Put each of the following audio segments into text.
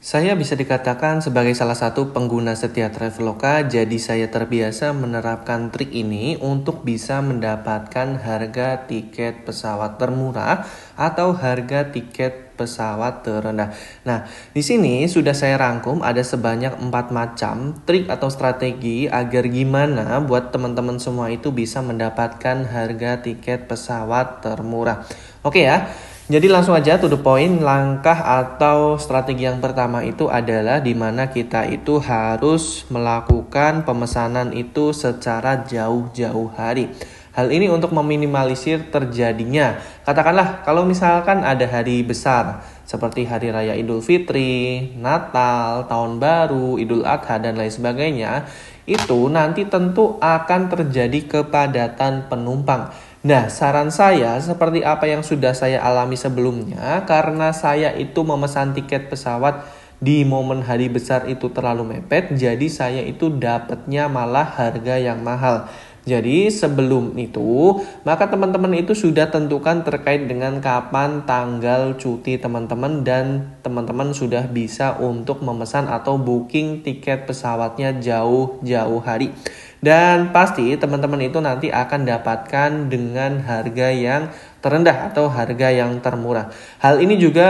Saya bisa dikatakan sebagai salah satu pengguna setia Traveloka, jadi saya terbiasa menerapkan trik ini untuk bisa mendapatkan harga tiket pesawat termurah atau harga tiket pesawat terendah. Nah, di sini sudah saya rangkum ada sebanyak 4 macam trik atau strategi agar gimana buat teman-teman semua itu bisa mendapatkan harga tiket pesawat termurah. Oke ya. Jadi langsung aja to the point, langkah atau strategi yang pertama itu adalah di mana kita itu harus melakukan pemesanan itu secara jauh-jauh hari. Hal ini untuk meminimalisir terjadinya. Katakanlah kalau misalkan ada hari besar seperti Hari Raya Idul Fitri, Natal, Tahun Baru, Idul Adha, dan lain sebagainya, itu nanti tentu akan terjadi kepadatan penumpang. Nah, saran saya seperti apa yang sudah saya alami sebelumnya, karena saya itu memesan tiket pesawat di momen hari besar itu terlalu mepet, jadi saya itu dapatnya malah harga yang mahal. Jadi sebelum itu, maka teman-teman itu sudah tentukan terkait dengan kapan tanggal cuti teman-teman dan teman-teman sudah bisa untuk memesan atau booking tiket pesawatnya jauh-jauh hari. Dan pasti teman-teman itu nanti akan dapatkan dengan harga yang terendah atau harga yang termurah. Hal ini juga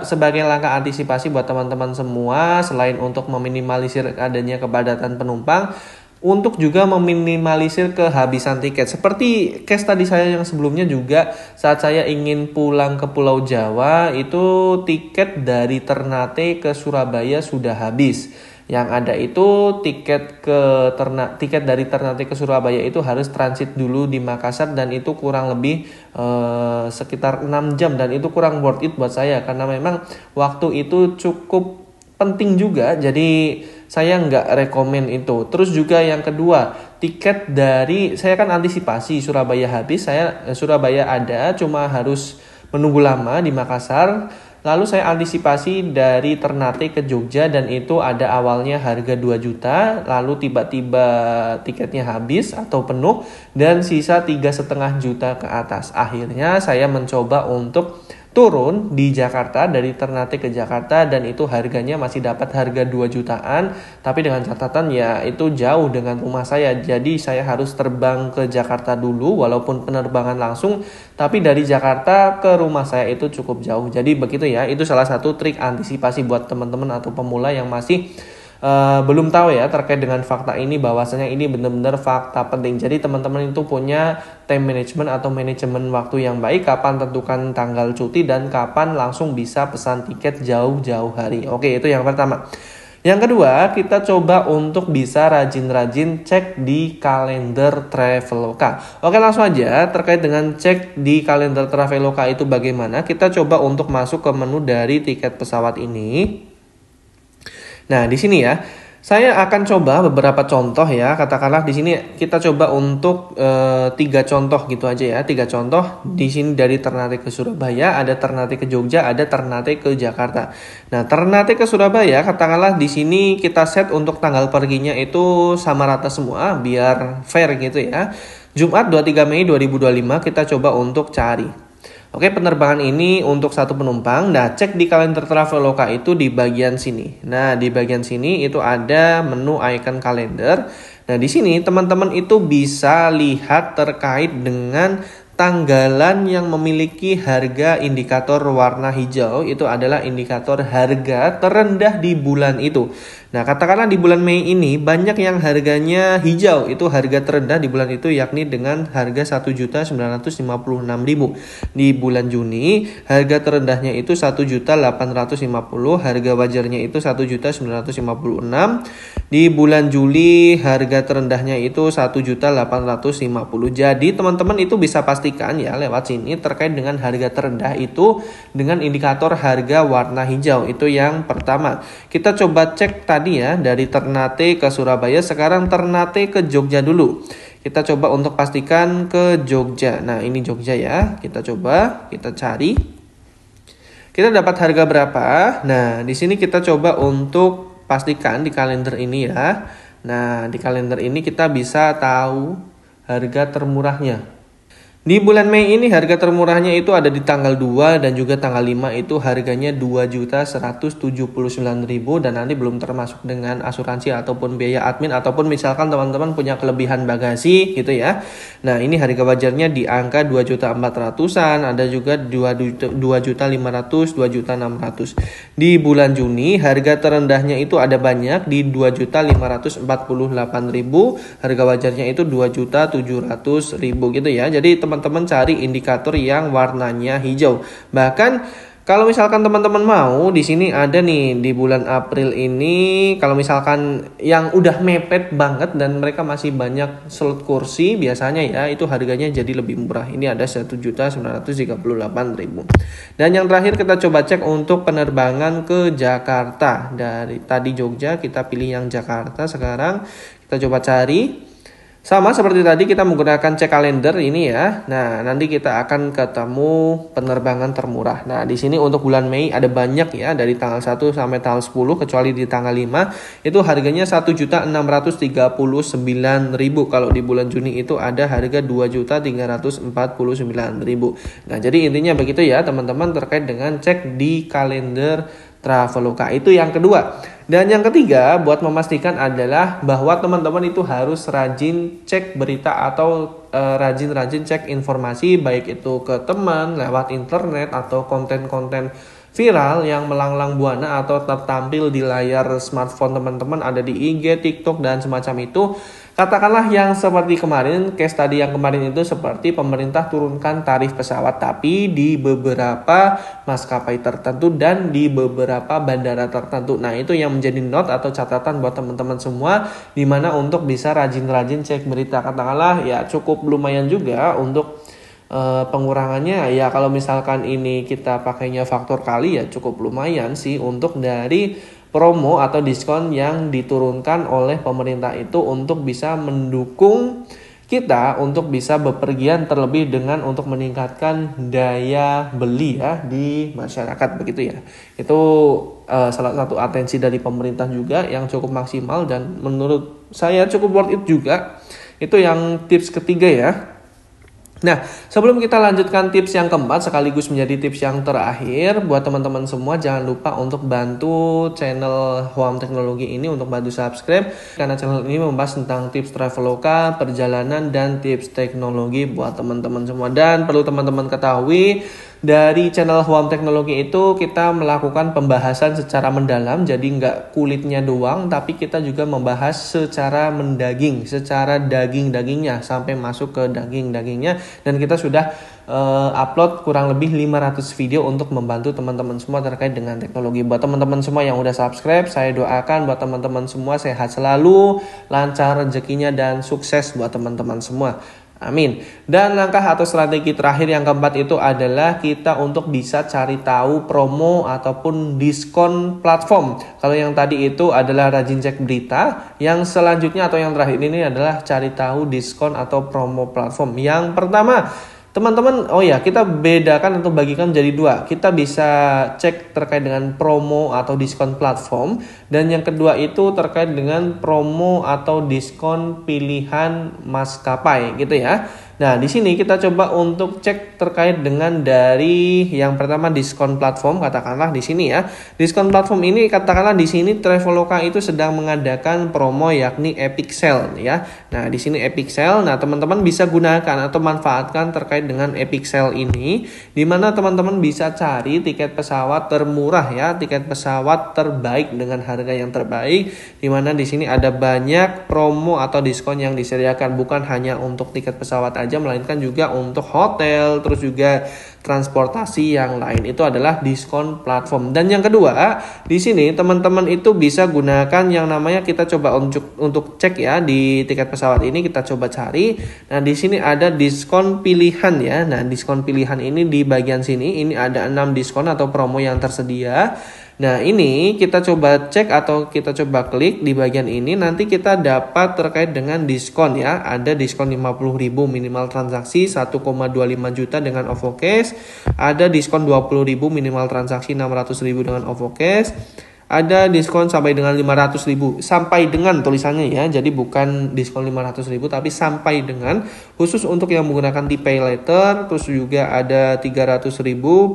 sebagai langkah antisipasi buat teman-teman semua, selain untuk meminimalisir adanya kepadatan penumpang, untuk juga meminimalisir kehabisan tiket. Seperti case tadi saya yang sebelumnya juga, saat saya ingin pulang ke Pulau Jawa, itu tiket dari Ternate ke Surabaya sudah habis. Yang ada itu tiket dari Ternate ke Surabaya itu harus transit dulu di Makassar, dan itu kurang lebih sekitar 6 jam, dan itu kurang worth it buat saya karena memang waktu itu cukup penting juga, jadi saya nggak rekomen itu. Terus juga yang kedua, tiket dari saya kan antisipasi Surabaya habis, Surabaya ada cuma harus menunggu lama di Makassar. Lalu saya antisipasi dari Ternate ke Jogja, dan itu ada awalnya harga 2 juta, lalu tiba-tiba tiketnya habis atau penuh dan sisa 3,5 juta ke atas. Akhirnya saya mencoba untuk turun di Jakarta, dari Ternate ke Jakarta, dan itu harganya masih dapat harga 2 jutaan, tapi dengan catatan ya itu jauh dengan rumah saya. Jadi saya harus terbang ke Jakarta dulu, walaupun penerbangan langsung, tapi dari Jakarta ke rumah saya itu cukup jauh. Jadi begitu ya, itu salah satu trik antisipasi buat teman-teman atau pemula yang masih belum tahu ya terkait dengan fakta ini, bahwasanya ini benar-benar fakta penting. Jadi teman-teman itu punya time management atau manajemen waktu yang baik, kapan tentukan tanggal cuti dan kapan langsung bisa pesan tiket jauh-jauh hari. Oke, itu yang pertama. Yang kedua, kita coba untuk bisa rajin-rajin cek di kalender Traveloka. Oke, langsung aja terkait dengan cek di kalender Traveloka itu bagaimana. Kita coba untuk masuk ke menu dari tiket pesawat ini. Nah, di sini ya, saya akan coba beberapa contoh ya. Katakanlah di sini kita coba untuk 3 contoh gitu aja ya. 3 contoh di sini dari Ternate ke Surabaya, ada Ternate ke Jogja, ada Ternate ke Jakarta. Nah, Ternate ke Surabaya, katakanlah di sini kita set untuk tanggal perginya itu sama rata semua biar fair gitu ya. Jumat 23 Mei 2025 kita coba untuk cari. Oke, penerbangan ini untuk satu penumpang. Nah, cek di kalender Traveloka itu di bagian sini. Nah, di bagian sini itu ada menu icon kalender. Nah, di sini teman-teman itu bisa lihat terkait dengan tanggalan yang memiliki harga indikator warna hijau. Itu adalah indikator harga terendah di bulan itu. Nah, katakanlah di bulan Mei ini banyak yang harganya hijau, itu harga terendah di bulan itu, yakni dengan harga 1.956.000. Di bulan Juni harga terendahnya itu 1.850.000, harga wajarnya itu 1.956. Di bulan Juli harga terendahnya itu 1.850. Jadi teman-teman itu bisa pastikan ya lewat sini terkait dengan harga terendah itu dengan indikator harga warna hijau. Itu yang pertama. Kita coba cek tadi ya, dari Ternate ke Surabaya, sekarang Ternate ke Jogja dulu. Kita coba untuk pastikan ke Jogja. Nah, ini Jogja ya. Kita coba, kita cari. Kita dapat harga berapa? Nah, di sini kita coba untuk pastikan di kalender ini ya. Nah, di kalender ini kita bisa tahu harga termurahnya. Di bulan Mei ini harga termurahnya itu ada di tanggal 2 dan juga tanggal 5 itu harganya 2.179.000 dan nanti belum termasuk dengan asuransi ataupun biaya admin ataupun misalkan teman-teman punya kelebihan bagasi gitu ya. Nah, ini harga wajarnya di angka 2.400.000-an, ada juga 2.500.000, 2.600.000. Di bulan Juni harga terendahnya itu ada banyak di 2.548.000, harga wajarnya itu 2.700.000 gitu ya. Jadi teman-teman cari indikator yang warnanya hijau. Bahkan kalau misalkan teman-teman mau, di sini ada nih di bulan April ini, kalau misalkan yang udah mepet banget dan mereka masih banyak slot kursi, biasanya ya itu harganya jadi lebih murah. Ini ada 1.938.000. Dan yang terakhir kita coba cek untuk penerbangan ke Jakarta. Dari tadi Jogja, kita pilih yang Jakarta sekarang. Kita coba cari. Sama seperti tadi kita menggunakan cek kalender ini ya. Nah, nanti kita akan ketemu penerbangan termurah. Nah, di sini untuk bulan Mei ada banyak ya, dari tanggal 1 sampai tanggal 10, kecuali di tanggal 5 itu harganya 1.639.000. Kalau di bulan Juni itu ada harga 2.349.000. Nah, jadi intinya begitu ya teman-teman terkait dengan cek di kalender Traveloka. Itu yang kedua. Dan yang ketiga buat memastikan adalah bahwa teman-teman itu harus rajin cek berita atau rajin-rajin cek informasi, baik itu ke teman lewat internet atau konten-konten viral yang melanglang buana atau tertampil di layar smartphone teman-teman, ada di IG, TikTok dan semacam itu. Katakanlah yang seperti kemarin, case tadi yang kemarin itu seperti pemerintah turunkan tarif pesawat, tapi di beberapa maskapai tertentu dan di beberapa bandara tertentu. Nah, itu yang menjadi note atau catatan buat teman-teman semua, dimana untuk bisa rajin-rajin cek berita. Katakanlah ya cukup lumayan juga untuk pengurangannya ya, kalau misalkan ini kita pakainya faktor kali ya cukup lumayan sih untuk dari promo atau diskon yang diturunkan oleh pemerintah itu untuk bisa mendukung kita untuk bisa bepergian, terlebih dengan untuk meningkatkan daya beli ya di masyarakat begitu ya. Itu salah satu atensi dari pemerintah juga yang cukup maksimal dan menurut saya cukup worth it juga. Itu yang tips ketiga ya. Nah, sebelum kita lanjutkan tips yang keempat sekaligus menjadi tips yang terakhir, buat teman-teman semua jangan lupa untuk bantu channel Huam Teknologi ini untuk bantu subscribe, karena channel ini membahas tentang tips Traveloka, perjalanan dan tips teknologi buat teman-teman semua. Dan perlu teman-teman ketahui, dari channel Huam Teknologi itu kita melakukan pembahasan secara mendalam, jadi nggak kulitnya doang, tapi kita juga membahas secara mendaging, secara daging-dagingnya sampai masuk ke daging-dagingnya. Dan kita sudah upload kurang lebih 500 video untuk membantu teman-teman semua terkait dengan teknologi. Buat teman-teman semua yang udah subscribe, saya doakan buat teman-teman semua sehat selalu, lancar rezekinya dan sukses buat teman-teman semua. Amin. Dan langkah atau strategi terakhir yang keempat itu adalah kita untuk bisa cari tahu promo ataupun diskon platform. Kalau yang tadi itu adalah rajin cek berita, yang selanjutnya atau yang terakhir ini adalah cari tahu diskon atau promo platform. Yang pertama, teman-teman, kita bedakan atau bagikan menjadi dua. Kita bisa cek terkait dengan promo atau diskon platform, dan yang kedua itu terkait dengan promo atau diskon pilihan maskapai gitu ya. Nah, di sini kita coba untuk cek terkait dengan dari yang pertama diskon platform, katakanlah di sini ya. Diskon platform ini katakanlah di sini Traveloka itu sedang mengadakan promo yakni Epic Sale ya. Nah, di sini Epic Sale. Nah, teman-teman bisa gunakan atau manfaatkan terkait dengan Epic Sale ini, di mana teman-teman bisa cari tiket pesawat termurah ya, tiket pesawat terbaik dengan harga yang terbaik, di mana di sini ada banyak promo atau diskon yang disediakan, bukan hanya untuk tiket pesawat aja, melainkan juga untuk hotel, terus juga transportasi yang lain. Itu adalah diskon platform. Dan yang kedua, di sini teman-teman itu bisa gunakan yang namanya, kita coba untuk cek ya di tiket pesawat ini, kita coba cari. Nah, di sini ada diskon pilihan ya. Nah, diskon pilihan ini di bagian sini ini ada 6 diskon atau promo yang tersedia. Nah, ini kita coba cek atau kita coba klik di bagian ini, nanti kita dapat terkait dengan diskon ya. Ada diskon 50.000 minimal transaksi 1,25 juta dengan OVO Cash. Ada diskon 20.000 minimal transaksi 600.000 dengan OVO Cash. ada diskon sampai dengan 500.000. Sampai dengan tulisannya ya. Jadi bukan diskon 500.000 tapi sampai dengan, khusus untuk yang menggunakan T-Pay Later. Terus juga ada 300.000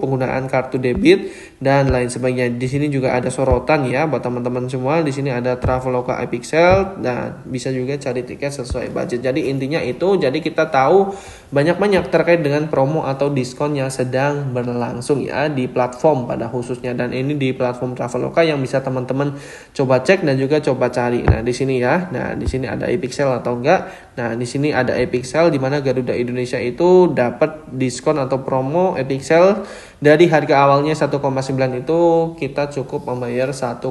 penggunaan kartu debit dan lain sebagainya. Di sini juga ada sorotan ya buat teman-teman semua. Di sini ada Traveloka Epic Sale dan bisa juga cari tiket sesuai budget. Jadi intinya itu, jadi kita tahu banyak-banyak terkait dengan promo atau diskon yang sedang berlangsung ya di platform pada khususnya, dan ini di platform Traveloka yang bisa teman-teman coba cek dan juga coba cari. Nah, di sini ya. Nah, di sini ada Epic Sale atau enggak. Nah, di sini ada Epic Sale di mana Garuda Indonesia itu dapat diskon atau promo Epic Sale dari harga awalnya 1,9 itu kita cukup membayar 1,8.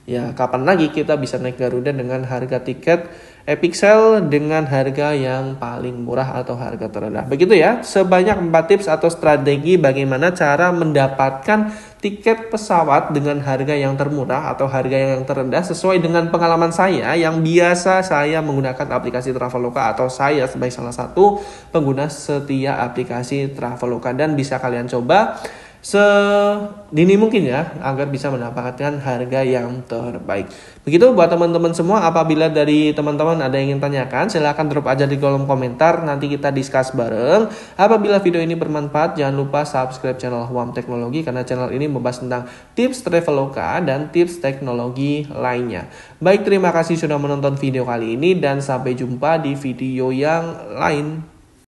Ya, kapan lagi kita bisa naik Garuda dengan harga tiket Epic Sale dengan harga yang paling murah atau harga terendah. Begitu ya, sebanyak 4 tips atau strategi bagaimana cara mendapatkan tiket pesawat dengan harga yang termurah atau harga yang terendah sesuai dengan pengalaman saya yang biasa saya menggunakan aplikasi Traveloka, atau saya sebagai salah satu pengguna setia aplikasi Traveloka, dan bisa kalian coba sedini mungkin ya agar bisa mendapatkan harga yang terbaik. Begitu buat teman-teman semua. Apabila dari teman-teman ada yang ingin tanyakan, silahkan drop aja di kolom komentar, nanti kita discuss bareng. Apabila video ini bermanfaat, jangan lupa subscribe channel Huam Teknologi, karena channel ini membahas tentang tips Traveloka dan tips teknologi lainnya. Baik, terima kasih sudah menonton video kali ini dan sampai jumpa di video yang lain.